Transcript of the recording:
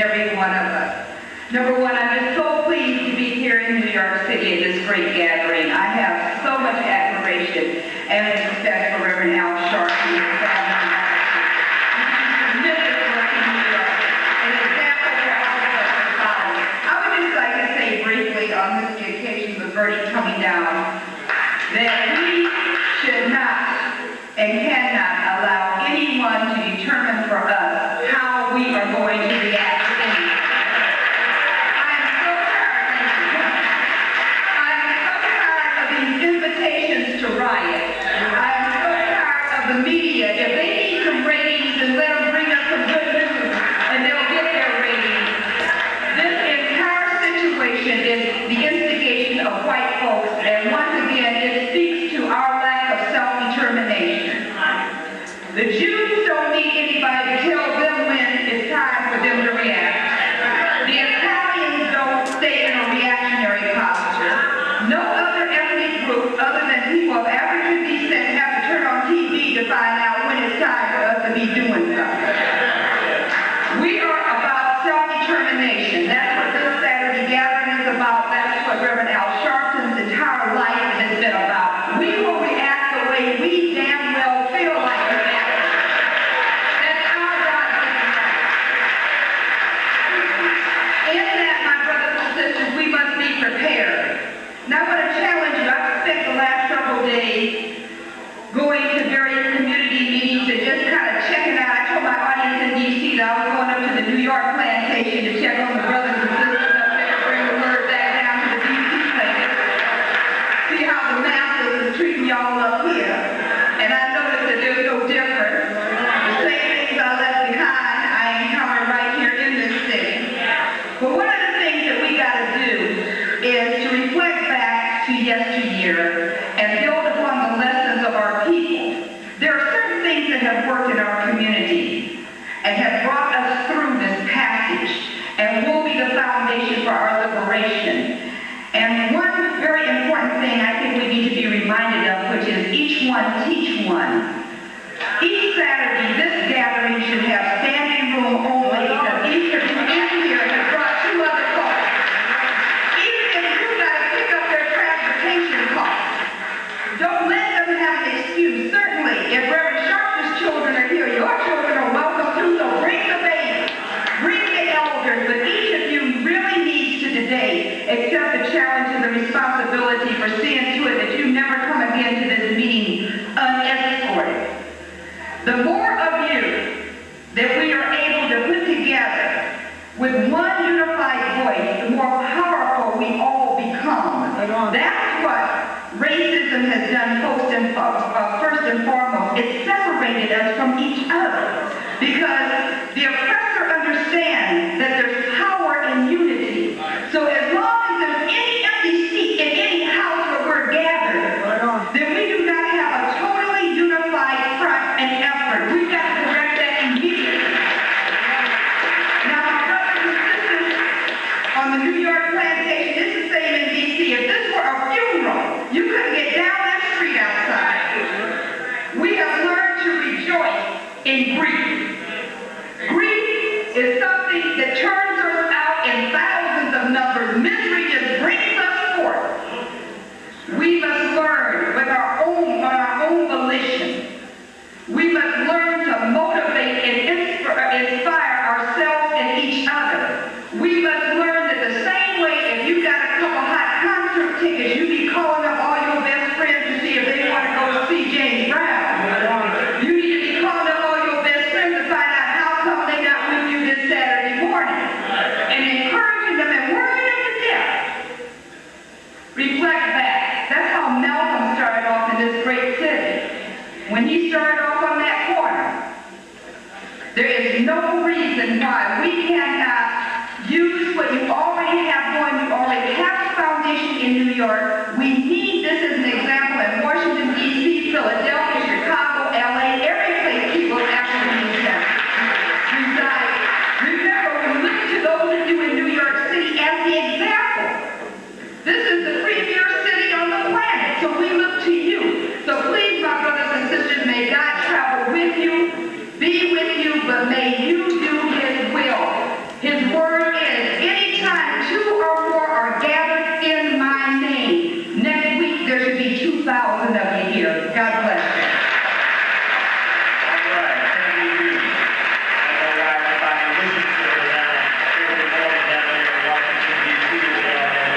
every one of us. Number one, I'm just so pleased to be here in New York City at this great gathering. I have so much admiration and respect for Reverend Al Sharp and his family. Tremendous work in New York, an example for all of us to follow. I would just like to say briefly on this occasion of the verdict coming down that we should not and cannot allow anyone to determine for us how we are going to react to anything. Invitations to riot. I'm so tired of the media. If they need some ratings, then let them bring us some good news and they'll get their ratings. This entire situation is the instigation of white folks, and once again it speaks to our lack of self-determination. The Jews don't need anybody to tell them when it's time for them to react. The Italians don't stay in a reactionary posture. No other ethnic group other than people of African descent have to turn on TV to find out when it's time for us to be doing something. We are about self-determination. That's what this Saturday gathering is about. That's what Reverend Al Sharpton's entire life has been about. We will react the way we damn well feel like reacting. That's our God-given right. In that, my brothers and sisters, we must be prepared. Now I want to challenge you. I've spent the last several days going to various community meetings and just kind of checking out. I told my audience in D.C. that I was going up to the New York plantation to check on the brothers and sisters up there, bring the word back down to the D.C. place. See how the masses is treating y'all up here. And I noticed that there's no difference. The same things I left behind, I encountered right here in this city. But one of the things that we got to do is to reflect back to yesteryear and build upon the lessons of our people. There are certain things that have worked in our community and have brought us through this passage and will be the foundation for our liberation. And one very important thing I think we need to be reminded of, which is each one teach one. Each Saturday, this gathering should have standing room only because each of you in here has brought two other folks. Don't let them have an excuse. Certainly, if Reverend Sharpton's children are here, your children are welcome too, so bring the baby, bring the elders, but each of you really needs to today accept the challenge and the responsibility for seeing to it that you never come again to this meeting unescorted. The more of you that we are able to put together with one unified voice, the more powerful we all become. That's what racism has done first and foremost. It separated us from each other because the oppressor understands that there's power in unity. So as long as there's any empty seat in any house where we're gathered, then we do not have a totally unified front and effort. We've got to correct that immediately. Now, my brothers and sisters on the New York plantation, it's the same in D.C. If this were a funeral, you couldn't get down that street outside. We have learned to rejoice in grief. Grief is something that turns us out in thousands of numbers. Misery just brings us forth. We must learn on our own volition. We must learn to motivate and inspire ourselves and each other. We must learn that the same way if you got a couple hot concert tickets, you be calling up all your best friends to see if they want to go to see James Brown. You need to be calling up all your best friends to find out how come they not with you this Saturday morning. And encouraging them and worrying them to death. Reflect back. That's how Malcolm started off in this great city. When he started off on that corner, there is no reason why we cannot use what you already have going. You already have a foundation in New York.